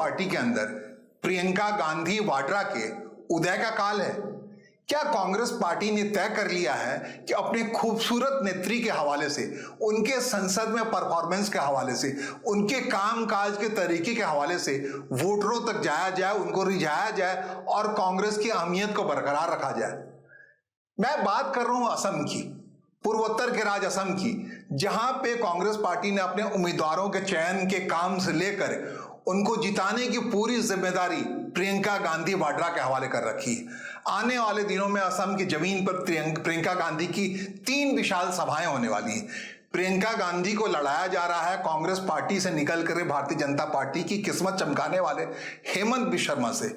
Party के अंदर प्रियंका गांधी वाड्रा के उदय का काल है। क्या कांग्रेस पार्टी ने तय कर लिया है कि अपने खूबसूरत नेत्री के हवाले से, उनके संसद में परफॉर्मेंस के हवाले से, उनके कामकाज के तरीके के हवाले से वोटरों तक जाया जाए, उनको रिझाया जाए और कांग्रेस की अहमियत को बरकरार रखा जाए? मैं बात कर रहा हूं असम की, पूर्वोत्तर के राज्य असम की, जहां पे कांग्रेस पार्टी ने अपने उम्मीदवारों के चयन के काम से लेकर उनको जिताने की पूरी जिम्मेदारी प्रियंका गांधी वाड्रा के हवाले कर रखी है। आने वाले दिनों में असम की जमीन पर प्रियंका गांधी की 3 विशाल सभाएं होने वाली हैं। प्रियंका गांधी को लड़ाया जा रहा है कांग्रेस पार्टी से निकल कर भारतीय जनता पार्टी की किस्मत चमकाने वाले हेमंत बिश्व शर्मा से।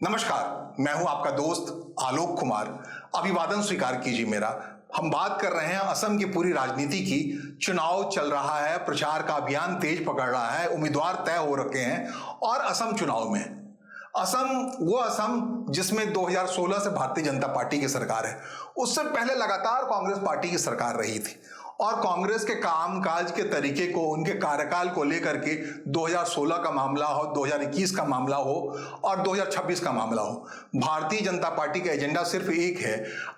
नमस्कार, मैं हूं आपका दोस्त आलोक कुमार। अभिवादन स्वीकार कीजिए मेरा। हम बात कर रहे हैं असम की पूरी राजनीति की। चुनाव चल रहा है, प्रचार का अभियान तेज पकड़ रहा है, उम्मीदवार तय हो रखे हैं और असम चुनाव में। असम वो असम जिसमें 2016 से भारतीय जनता पार्टी की सरकार है। उससे पहले लगातार कांग्रेस पार्टी की सरकार रही थी और कांग्रेस के कामकाज के तरीके को, उनके कार्यकाल को लेकर के 2016 का मामला हो, 2021 का मामला हो और 2026 का मामला हो, भारतीय जनता पार्टी का एजेंडा सिर्फ एक है,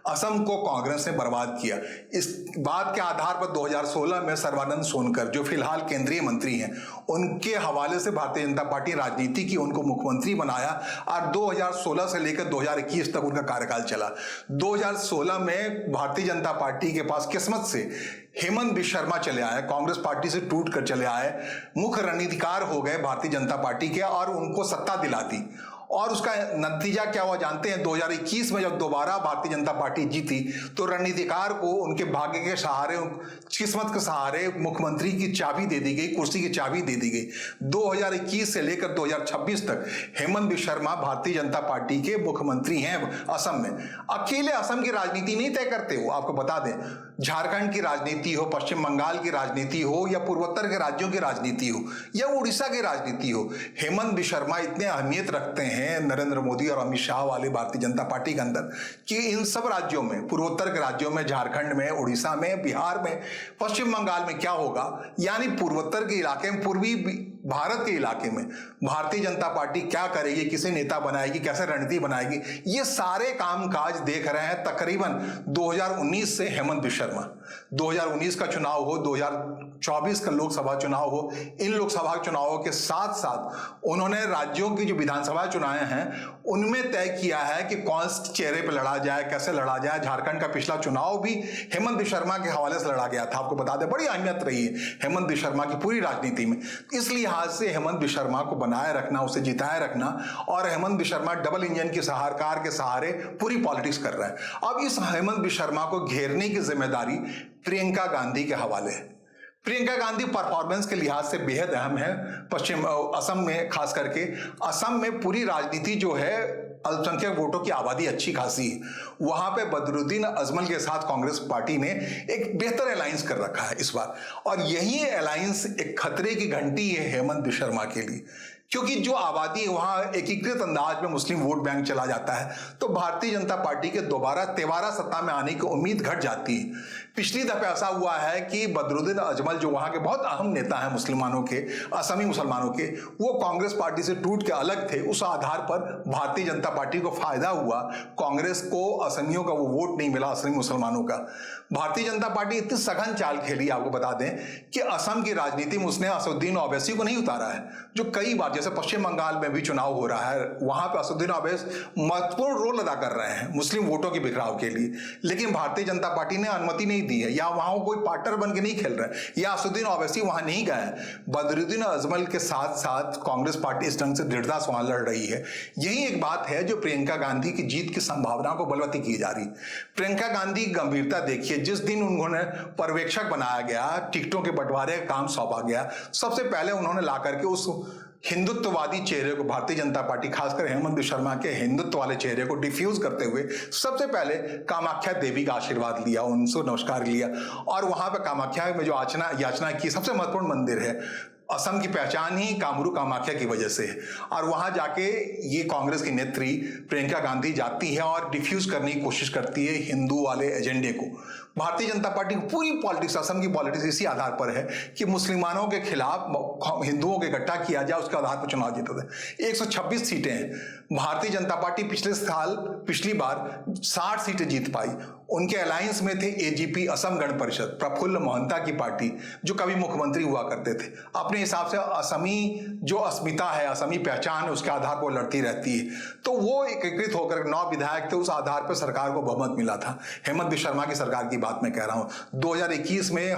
असम को कांग्रेस ने बर्बाद किया। इस बात के आधार पर 2016 में सर्बानंद सोनकर, जो फिलहाल केंद्रीय मंत्री हैं, उनके हवाले से भारतीय जनता पार्टी राजनीति की, उनको मुख्यमंत्री बनाया और 2016 से लेकर 2021 तक उनका कार्यकाल चला। 2016 में भारतीय जनता पार्टी के पास किस्मत से हेमंत बिश्व शर्मा चले आए, कांग्रेस पार्टी से टूट कर चले आए, मुख्य रणनीतिकार हो गए भारतीय जनता पार्टी के और उनको सत्ता दिलाती। और उसका नतीजा क्या हुआ जानते हैं? 2021 में जब दोबारा भारतीय जनता पार्टी जीती तो रणनीतिकार को उनके भाग्य के सहारे, किस्मत के सहारे मुख्यमंत्री की चाबी दे दी गई, कुर्सी की चाबी दे दी गई। 2021 से लेकर 2026 तक हेमंत बिश्व शर्मा भारतीय जनता पार्टी के मुख्यमंत्री हैं असम में। अकेले असम की राजनीति नहीं तय करते हो, आपको बता दें, झारखंड की राजनीति हो, पश्चिम बंगाल की राजनीति हो या पूर्वोत्तर के राज्यों की राजनीति हो या उड़ीसा की राजनीति हो, हेमंत बिश्व शर्मा इतने अहमियत रखते हैं नरेंद्र मोदी और अमित शाह वाले भारतीय जनता पार्टी के अंदर कि इन सब राज्यों में, पूर्वोत्तर के राज्यों में, झारखंड में, उड़ीसा में, बिहार में, पश्चिम बंगाल में क्या होगा, यानी पूर्वोत्तर के इलाके में, पूर्वी भारत के इलाके में भारतीय जनता पार्टी क्या करेगी, किसे नेता बनाएगी, कैसे रणनीति बनाएगी, ये सारे कामकाज देख रहे हैं तकरीबन 2019 से हेमंत बिश्व शर्मा। 2019 का चुनाव हो, 2024 का लोकसभा चुनाव हो, इन लोकसभा चुनावों के साथ साथ उन्होंने राज्यों की जो विधानसभा चुनाव हैं उनमें तय किया है कि कौन से चेहरे पर लड़ा जाए, कैसे लड़ा जाए। झारखंड का पिछला चुनाव भी हेमंत बिश्व शर्मा के हवाले से लड़ा गया था, आपको बता दें, बड़ी अहमियत रही है हेमंत बिश्व शर्मा की पूरी राजनीति में। इसलिए आज से हेमंत बिश्व शर्मा को बनाए रखना, उसे जिताए रखना, और हेमंत बिश्व शर्मा डबल इंजन की कार के सहारे पूरी पॉलिटिक्स कर रहे हैं। अब इस हेमंत बिश्व शर्मा को घेरने की जिम्मेदारी प्रियंका गांधी के हवाले है। प्रियंका गांधी परफॉर्मेंस के लिहाज से बेहद अहम है। असम में, खास करके असम में पूरी राजनीति जो है, अल्पसंख्यक वोटों की आबादी अच्छी खासी है। वहां पे बदरुद्दीन अजमल के साथ कांग्रेस पार्टी ने एक बेहतर अलायंस कर रखा है इस बार, और यही अलायंस एक खतरे की घंटी है हेमंत बिश्व शर्मा के लिए, क्योंकि जो आबादी वहां एकीकृत अंदाज में मुस्लिम वोट बैंक चला जाता है तो भारतीय जनता पार्टी के दोबारा तिबारा सत्ता में आने की उम्मीद घट जाती है। पिछली दफे ऐसा हुआ है कि बदरुद्दीन अजमल, जो वहां के बहुत अहम नेता हैं मुसलमानों के, असमी मुसलमानों के, वो कांग्रेस पार्टी से टूट के अलग थे। उस आधार पर भारतीय जनता पार्टी को फायदा हुआ, कांग्रेस को असमियों का वो वोट नहीं मिला, असमी मुसलमानों का। भारतीय जनता पार्टी इतनी सघन चाल खेली, आपको बता दें, कि असम की राजनीति में उसने असदुद्दीन ओवैसी को नहीं उतारा है, जो कई बार, जैसे पश्चिम बंगाल में भी चुनाव हो रहा है, वहां पर असदुद्दीन ओवैसी महत्वपूर्ण रोल अदा कर रहे हैं मुस्लिम वोटों के बिखराव के लिए, लेकिन भारतीय जनता पार्टी ने अनुमति नहीं दी है, या वहां कोई पार्टनर बन के नहीं खेल रहे, या असदुद्दीन ओवैसी वहां नहीं गए। बदरुद्दीन अजमल के साथ साथ कांग्रेस पार्टी इस ढंग से दृढ़ता वहां लड़ रही है। यही एक बात है जो प्रियंका गांधी की जीत की संभावना को बलवती की जा रही। प्रियंका गांधी की गंभीरता देखिए, जिस दिन उन्होंने पर्यवेक्षक बनाया गया, टिकटों के बंटवारे का काम सौंपा गया, सबसे पहले उन्होंने ला करके उस हिंदुत्ववादी चेहरे को, भारतीय जनता पार्टी खासकर हेमंत बिश्व शर्मा के हिंदुत्व वाले चेहरे को डिफ्यूज करते हुए सबसे पहले कामाख्या देवी का आशीर्वाद लिया, उनसे नमस्कार लिया, और वहां पर कामाख्या में जो याचना की, सबसे महत्वपूर्ण मंदिर है असम की पहचान ही कामरू कामाख्या की वजह से है। और वहां जाके ये कांग्रेस की नेत्री प्रियंका गांधी जाती है और डिफ्यूज करने की कोशिश करती है हिंदू वाले एजेंडे को। भारतीय जनता पार्टी की पूरी पॉलिटिक्स, असम की पॉलिटिक्स इसी आधार पर है कि मुसलमानों के खिलाफ हिंदुओं को इकट्ठा किया जाए, उसके आधार पर चुनाव जीता था। 126 सीटें हैं। भारतीय जनता पार्टी पिछली बार 60 सीटें जीत पाई। उनके अलायंस में थे एजीपी असम गण परिषद, प्रफुल्ल मोहंता की पार्टी, जो कभी मुख्यमंत्री हुआ करते थे। अपने हिसाब से असमी जो अस्मिता है, असमी पहचान है, उसके आधार पर लड़ती रहती है। तो वो एकीकृत होकर 9 विधायक थे, उस आधार पर सरकार को बहुमत मिला था। हेमंत बिश्व शर्मा की सरकार की बात मैं कह रहा हूं। 2021 में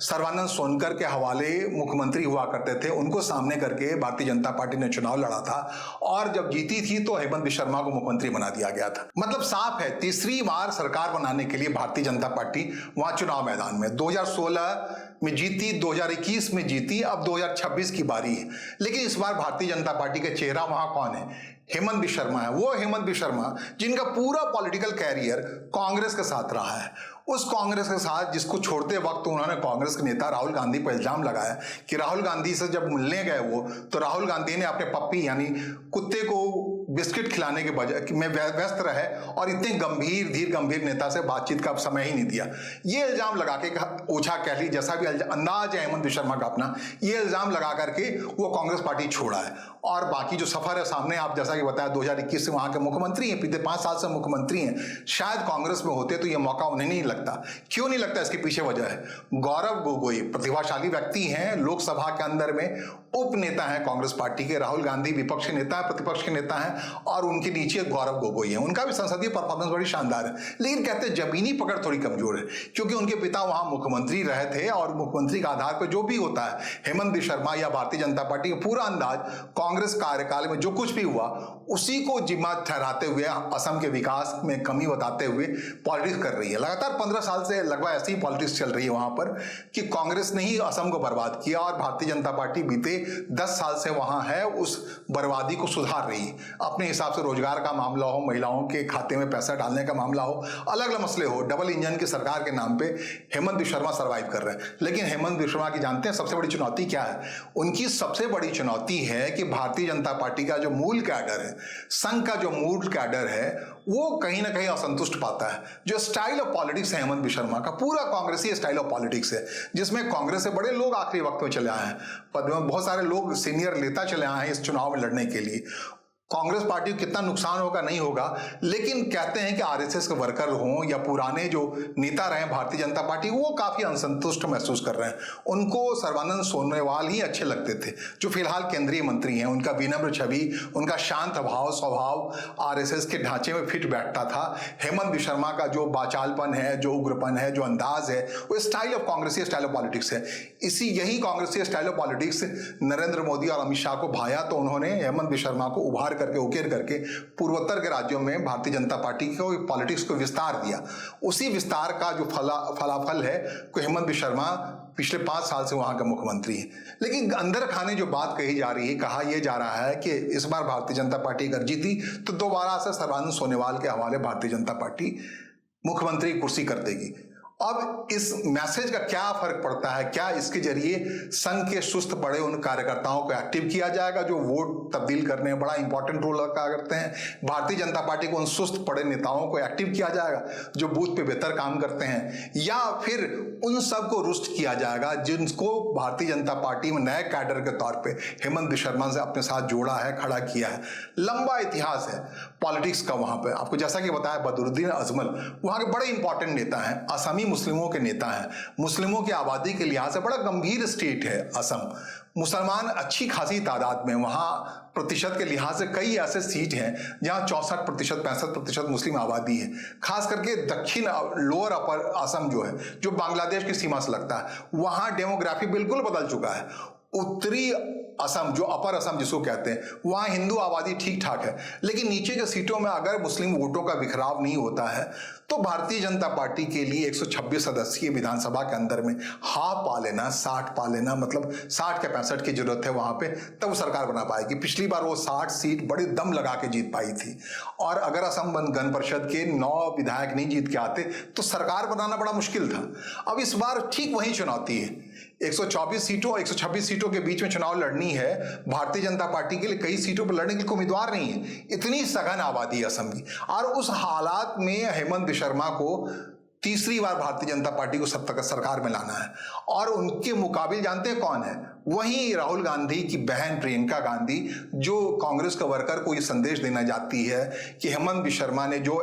सर्बानंद सोनकर के हवाले मुख्यमंत्री हुआ करते थे, उनको सामने करके भारतीय जनता पार्टी ने चुनाव लड़ा था और जब जीती थी तो हेमंत बिश्व शर्मा को मुख्यमंत्री बना दिया गया था। मतलब साफ है, तीसरी बार सरकार बनाने के लिए भारतीय जनता पार्टी वहां चुनाव मैदान में 2016 में जीती, 2021 में जीती, अब 2026 की बारी है। लेकिन इस बार भारतीय जनता पार्टी का चेहरा वहां कौन है? हेमंत बिश्व शर्मा है। वो हेमंत बिश्व शर्मा जिनका पूरा पॉलिटिकल कैरियर कांग्रेस के साथ रहा है, उस कांग्रेस के साथ जिसको छोड़ते वक्त उन्होंने कांग्रेस के नेता राहुल गांधी पर इल्जाम लगाया कि राहुल गांधी से जब मिलने गए वो, तो राहुल गांधी ने अपने पप्पी यानी कुत्ते को बिस्किट खिलाने के बजाय में व्यस्त रहे और इतने धीर गंभीर नेता से बातचीत का समय ही नहीं दिया। ये इल्जाम लगा के, ओछा कह ली, जैसा भी अंदाज है हेमंत बिश्व शर्मा का अपना, ये इल्जाम लगा करके वो कांग्रेस पार्टी छोड़ा है। और बाकी जो सफर है सामने, आप जैसा कि बताया 2021 से वहां के मुख्यमंत्री हैं, पिछले 5 साल से मुख्यमंत्री हैं। शायद कांग्रेस में होते तो ये मौका उन्हें नहीं लगता। क्यों नहीं लगता? इसके पीछे वजह है गौरव गोगोई, प्रतिभाशाली व्यक्ति हैं, लोकसभा के अंदर में उप नेता हैं कांग्रेस पार्टी के। राहुल गांधी विपक्ष के नेता है, प्रतिपक्ष के नेता हैं, और उनके नीचे गौरव गोगोई है। उनका भी संसदीय परफॉर्मेंस बड़ी शानदार है, लेकिन कहते हैं जमीनी पकड़ थोड़ी कमजोर है, क्योंकि उनके पिता वहां मुख्यमंत्री रहे थे और मुख्यमंत्री का आधार पर जो भी होता है, हेमंत बिश्व शर्मा या भारतीय जनता पार्टी का पूरा अंदाज कांग्रेस कार्यकाल में जो कुछ भी हुआ उसी को जिम्मा ठहराते हुए, असम के विकास में कमी बताते हुए पॉलिटिक्स कर रही है। लगातार 15 साल से लगभग ऐसी ही पॉलिटिक्स चल रही है वहां पर कि कांग्रेस ने ही असम को बर्बाद किया और भारतीय जनता पार्टी बीते 10 साल से वहां है, उस बर्बादी को सुधार रही है। अपने हिसाब से रोजगार का मामला हो, महिलाओं के खाते में पैसा डालने का मामला हो, अलग अलग मसले हो, डबल इंजन की सरकार के नाम पे हेमंत बिश्व शर्मा सर्वाइव कर रहे हैं। लेकिन हेमंत बिश्व शर्मा की जानते हैं सबसे बड़ी चुनौती क्या है? उनकी सबसे बड़ी चुनौती है कि भारतीय जनता पार्टी का जो मूल कैडर है, संघ का जो मूल कैडर है, वो कहीं ना कहीं असंतुष्ट पाता है। जो स्टाइल ऑफ पॉलिटिक्स है हेमंत बिश्व शर्मा का, पूरा कांग्रेसी स्टाइल ऑफ पॉलिटिक्स है, जिसमें कांग्रेस से बड़े लोग आखिरी वक्त में चले आए हैं, पद में बहुत सारे लोग सीनियर नेता चले आए हैं इस चुनाव में लड़ने के लिए। कांग्रेस पार्टी को कितना नुकसान होगा नहीं होगा, लेकिन कहते हैं कि आरएसएस के वर्कर हों या पुराने जो नेता रहे भारतीय जनता पार्टी, वो काफी असंतुष्ट महसूस कर रहे हैं। उनको सर्बानंद सोनोवाल ही अच्छे लगते थे, जो फिलहाल केंद्रीय मंत्री हैं। उनका विनम्र छवि, उनका शांत भाव, स्वभाव आरएसएस के ढांचे में फिट बैठता था। हेमंत बिश्व शर्मा का जो बाचालपन है, जो उग्रपन है, जो अंदाज है, वो स्टाइल ऑफ कांग्रेसी स्टाइल ऑफ पॉलिटिक्स है। यही कांग्रेसी style of politics Narendra Modi और अमित शाह को भाया, तो उन्होंने हेमंत बिश्व शर्मा को उभार करके, उकेर करके पूर्वोत्तर के राज्यों में भारतीय जनता पार्टी को पॉलिटिक्स को विस्तार दिया। उसी विस्तार का जो फलाफल है कि हेमंत बिश्व शर्मा पिछले 5 साल से वहां का मुख्यमंत्री है। लेकिन अंदर खाने जो बात कही जा रही है, कहा यह जा रहा है कि इस बार भारतीय जनता पार्टी अगर जीती तो दोबारा से सर्बानंद सोनोवाल के हवाले भारतीय जनता पार्टी मुख्यमंत्री कुर्सी कर देगी। अब इस मैसेज का क्या फर्क पड़ता है? क्या इसके जरिए संघ के सुस्त पड़े उन कार्यकर्ताओं को एक्टिव किया जाएगा जो वोट तब्दील करने में बड़ा इंपॉर्टेंट रोल अदा करते हैं? भारतीय जनता पार्टी को उन सुस्त पड़े नेताओं को एक्टिव किया जाएगा जो बूथ पे बेहतर काम करते हैं, या फिर उन सब को रुष्ट किया जाएगा जिनको भारतीय जनता पार्टी में नए कैडर के तौर पर हेमंत बिश्व शर्मा से अपने साथ जोड़ा है, खड़ा किया है? लंबा इतिहास है पॉलिटिक्स का वहां पर। आपको जैसा कि बताया, बदरुद्दीन अजमल वहां के बड़े इंपॉर्टेंट नेता हैं, असमी मुस्लिमों के नेता हैं। मुस्लिमों की आबादी के लिहाज से बड़ा गंभीर स्टेट है असम। मुसलमान अच्छी खासी तादाद में, वहां प्रतिशत के लिहाज से कई ऐसे सीट हैं जहां 64%, 65% मुस्लिम आबादी है। खास करके दक्षिण लोअर अपर असम जो है, जो बांग्लादेश की सीमा से लगता है, वहां डेमोग्राफी बिल्कुल बदल चुका है। उत्तरी असम, जो अपर असम जिसको कहते हैं, वहां हिंदू आबादी ठीक ठाक है, लेकिन नीचे के सीटों में अगर मुस्लिम वोटों का बिखराव नहीं होता है तो भारतीय जनता पार्टी के लिए 126 सदस्यीय विधानसभा के अंदर में हाफ पा लेना, 60 पा लेना, मतलब 60 के 65 की जरूरत है वहां पे, तब वो सरकार बना पाएगी। पिछली बार वो 60 सीट बड़ी दम लगा के जीत पाई थी, और अगर असम गण परिषद के 9 विधायक नहीं जीत के आते तो सरकार बनाना बड़ा मुश्किल था। अब इस बार ठीक वही चुनौती है, 124 सीटों और 126 सीटों के बीच में चुनाव लड़नी है। भारतीय जनता पार्टी के लिए कई सीटों पर लड़ने के लिए उम्मीदवार नहीं है, इतनी सघन आबादी है असम की, और उस हालात में हेमंत विश्व को तीसरी बार भारतीय जनता पार्टी को सत्ता सरकार में लाना है। और उनके मुकाबिल जानते हैं कौन है? वही राहुल गांधी की बहन प्रियंका गांधी, जो कांग्रेस का वर्कर को ये संदेश देना चाहती है कि हेमंत विश्व ने जो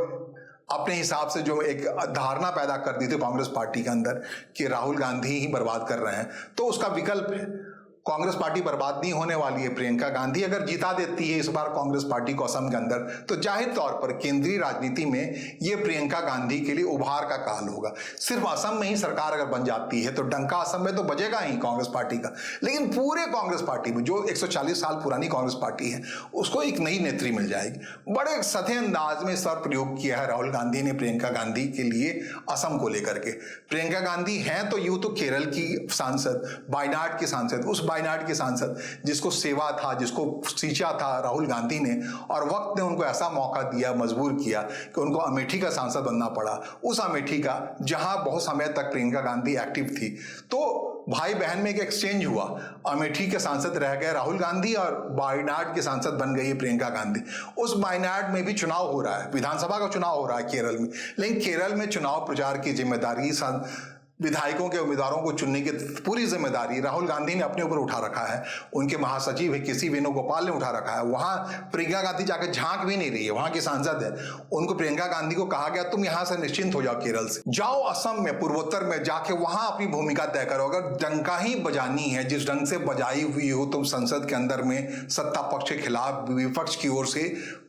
अपने हिसाब से जो एक धारणा पैदा कर दी थी कांग्रेस पार्टी के अंदर कि राहुल गांधी ही बर्बाद कर रहे हैं, तो उसका विकल्प है। कांग्रेस पार्टी बर्बाद नहीं होने वाली है। प्रियंका गांधी अगर जिता देती है इस बार कांग्रेस पार्टी को असम के अंदर, तो जाहिर तौर पर केंद्रीय राजनीति में ये प्रियंका गांधी के लिए उभार का काल होगा। सिर्फ असम में ही सरकार अगर बन जाती है तो डंका असम में तो बजेगा ही कांग्रेस पार्टी का, लेकिन पूरे कांग्रेस पार्टी में जो 140 साल पुरानी कांग्रेस पार्टी है उसको एक नई नेत्री मिल जाएगी। बड़े सधे अंदाज में इस बार प्रयोग किया है राहुल गांधी ने प्रियंका गांधी के लिए असम को लेकर के। प्रियंका गांधी हैं तो यूं तो केरल की सांसद, वायनाड की सांसद, उस वायनाड के सांसद जिसको सेवा था, जिसको सींचा था राहुल गांधी ने, और वक्त ने उनको ऐसा मौका दिया, मजबूर किया कि उनको अमेठी का सांसद बनना पड़ा, उस अमेठी का जहां बहुत समय तक प्रियंका गांधी एक्टिव थी। तो भाई बहन में एक एक्सचेंज हुआ, अमेठी के सांसद रह गए राहुल गांधी और वायनाड के सांसद बन गई प्रियंका गांधी। उस वायनाड में भी चुनाव हो रहा है, विधानसभा का चुनाव हो रहा है केरल में, लेकिन केरल में चुनाव प्रचार की जिम्मेदारी, विधायकों के उम्मीदवारों को चुनने की पूरी जिम्मेदारी राहुल गांधी ने अपने ऊपर उठा रखा है। उनके महासचिव है केसी वेणुगोपाल ने उठा रखा है। वहां प्रियंका गांधी जाकर झांक भी नहीं रही है, वहां की सांसद है। उनको प्रियंका गांधी को कहा गया तुम यहां से निश्चिंत हो जाओ, केरल से जाओ, असम में पूर्वोत्तर में जाके वहां अपनी भूमिका तय करो। अगर डंका ही बजानी है, जिस ढंग से बजाई हुई हो तुम संसद के अंदर में सत्ता पक्ष के खिलाफ विपक्ष की ओर से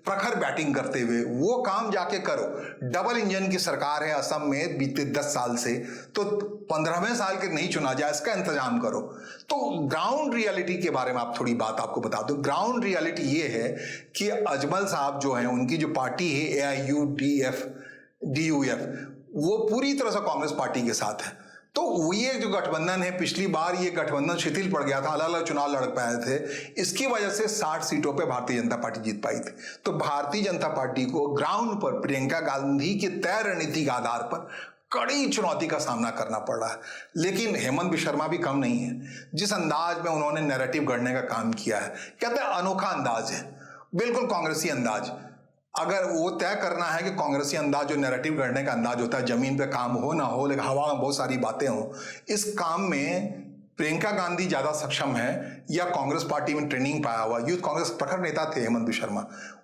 प्रखर बैटिंग करते हुए, वो काम जाके करो। डबल इंजन की सरकार है असम में बीते 10 साल से, तो 15वें साल के नहीं चुना जाए, इसका इंतजाम करो। तो ग्राउंड रियलिटी के बारे में आप थोड़ी बात आपको बता दो। ग्राउंड रियलिटी ये है कि अजमल साहब जो हैं, उनकी जो पार्टी है AIUDF, वो पूरी तरह से कांग्रेस पार्टी के साथ है। तो ये जो गठबंधन है, पिछली बार ये गठबंधन शिथिल पड़ गया था, अलग अलग चुनाव लड़ पाए थे, इसकी वजह से 60 सीटों पे भारतीय जनता पार्टी जीत पाई थी। तो भारतीय जनता पार्टी को ग्राउंड पर प्रियंका गांधी की तय रणनीति के आधार पर कड़ी चुनौती का सामना करना पड़ रहा है। लेकिन हेमंत विश्व भी कम नहीं है। जिस अंदाज में उन्होंने नैरेटिव गढ़ने का काम किया है, कहते हैं अनोखा अंदाज है, बिल्कुल कांग्रेसी अंदाज। अगर वो तय करना है कि कांग्रेसी अंदाज जो नैरेटिव गढ़ने का अंदाज होता है, जमीन पे काम हो ना हो, लेकिन हवा में बहुत सारी बातें हो, इस काम में प्रियंका गांधी ज्यादा सक्षम है या कांग्रेस पार्टी में ट्रेनिंग पाया हुआ यूथ कांग्रेस प्रखर नेता थे हेमंत विश्व,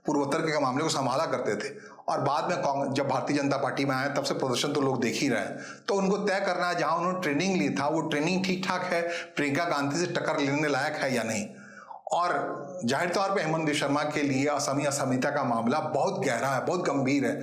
पूर्वोत्तर के मामले को संभाला करते थे, और बाद में जब भारतीय जनता पार्टी में आए तब से प्रदर्शन तो लोग देख ही रहे हैं। तो उनको तय करना है जहां उन्होंने ट्रेनिंग ली था वो ट्रेनिंग ठीक ठाक है, प्रियंका गांधी से टक्कर लेने लायक है या नहीं। और जाहिर तौर पे हेमंत विश्व के लिए असमी असमिता का मामला बहुत गहरा है, बहुत गंभीर है।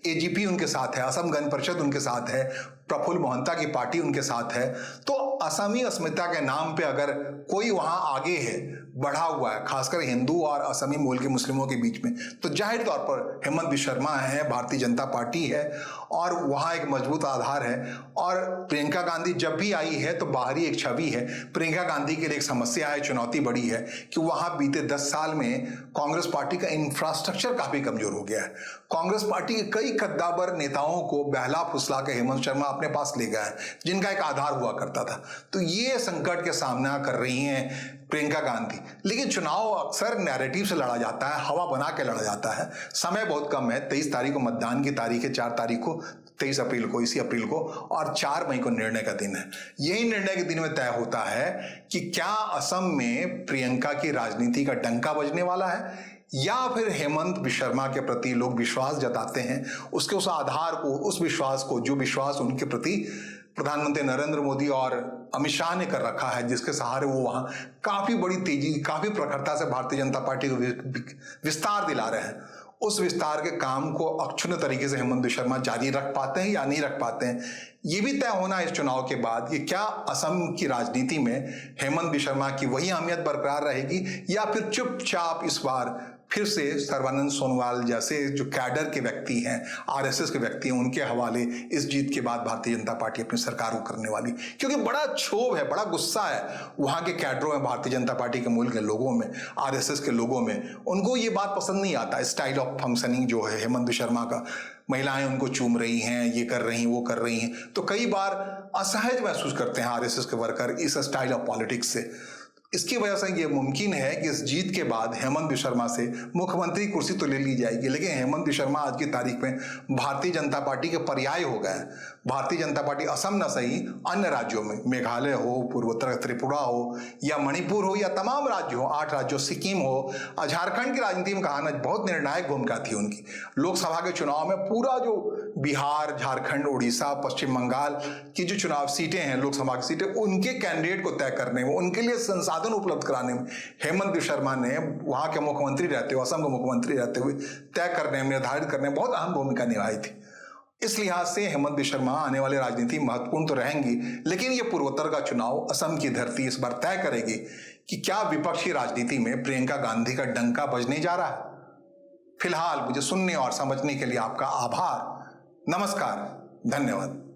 AGP उनके साथ है, असम गण परिषद उनके साथ है, प्रफुल्ल मोहंता की पार्टी उनके साथ है। तो असमी अस्मिता के नाम पे अगर कोई वहां आगे है, बढ़ा हुआ है, खासकर हिंदू और असमी मूल के मुस्लिमों के बीच में, तो जाहिर तौर पर हेमंत विश्व है, भारतीय जनता पार्टी है, और वहां एक मजबूत आधार है। और प्रियंका गांधी जब भी आई है तो बाहरी एक छवि है। प्रियंका गांधी के लिए एक समस्या है, चुनौती बड़ी है कि वहां बीते 10 साल में कांग्रेस पार्टी का इंफ्रास्ट्रक्चर काफी कमजोर हो गया है। कांग्रेस पार्टी के कई कद्दावर नेताओं को बहला फुसला के हेमंत शर्मा अपने पास ले गया है, जिनका एक आधार हुआ करता था। तो ये संकट के सामना कर रही हैं प्रियंका गांधी। लेकिन चुनाव अक्सर नैरेटिव से लड़ा जाता है, हवा बना के लड़ा जाता है। समय बहुत कम है, 23 तारीख को मतदान की तारीख है, 4 तारीख को, 23 अप्रैल को, इसी अप्रैल को, और 4 मई को निर्णय का दिन है। यही निर्णय के दिन में तय होता है कि क्या असम में प्रियंका की राजनीति का डंका बजने वाला है, या फिर हेमंत विश्व के प्रति लोग विश्वास जताते हैं, उसके उस आधार को, उस विश्वास को, जो विश्वास उनके प्रति प्रधानमंत्री नरेंद्र मोदी और अमित शाह ने कर रखा है, जिसके सहारे वो वहां काफी बड़ी तेजी, काफी प्रखरता से भारतीय जनता पार्टी को विस्तार दिला रहे हैं, उस विस्तार के काम को अक्षुण्ण तरीके से हेमंत विश्व जारी रख पाते हैं या नहीं रख पाते हैं। ये भी तय होना इस चुनाव के बाद कि क्या असम की राजनीति में हेमंत विश्व की वही अहमियत बरकरार रहेगी, या फिर चुपचाप इस बार फिर से सर्बानंद सोनोवाल जैसे जो कैडर के व्यक्ति हैं, आरएसएस के व्यक्ति हैं, उनके हवाले इस जीत के बाद भारतीय जनता पार्टी अपनी सरकार को करने वाली, क्योंकि बड़ा क्षोभ है, बड़ा गुस्सा है वहां के कैडरों में, भारतीय जनता पार्टी के मूल के लोगों में, आरएसएस के लोगों में। उनको ये बात पसंद नहीं आता, स्टाइल ऑफ फंक्शनिंग जो है हेमंत शर्मा का। महिलाएं उनको चूम रही हैं, ये कर रही हैं, वो कर रही हैं, तो कई बार असहज महसूस करते हैं आरएसएस के वर्कर इस स्टाइल ऑफ पॉलिटिक्स से। इसकी वजह से ये मुमकिन है कि इस जीत के बाद हेमंत शर्मा से मुख्यमंत्री कुर्सी तो ले ली जाएगी, लेकिन हेमंत शर्मा आज की तारीख में भारतीय जनता पार्टी के पर्याय हो गए हैं। भारतीय जनता पार्टी असम न सही अन्य राज्यों में, मेघालय हो, पूर्वोत्तर त्रिपुरा हो, या मणिपुर हो, या तमाम राज्य हो, 8 राज्यों, सिक्किम हो, झारखंड की राजनीति में कहा ना बहुत निर्णायक भूमिका थी उनकी। लोकसभा के चुनाव में पूरा जो बिहार, झारखंड, उड़ीसा, पश्चिम बंगाल की जो चुनाव सीटें हैं, लोकसभा की सीटें, उनके कैंडिडेट को तय करने में, उनके लिए संसाधन उपलब्ध कराने में हेमंत शर्मा ने वहां के मुख्यमंत्री रहते हुए, असम के मुख्यमंत्री रहते हुए तय करने में, निर्धारित करने में बहुत अहम भूमिका निभाई थी। इस लिहाज से हेमंत शर्मा आने वाली राजनीति महत्वपूर्ण तो रहेंगी, लेकिन ये पूर्वोत्तर का चुनाव, असम की धरती इस बार तय करेगी कि क्या विपक्षी राजनीति में प्रियंका गांधी का डंका बजने जा रहा है। फिलहाल मुझे सुनने और समझने के लिए आपका आभार। नमस्कार, धन्यवाद।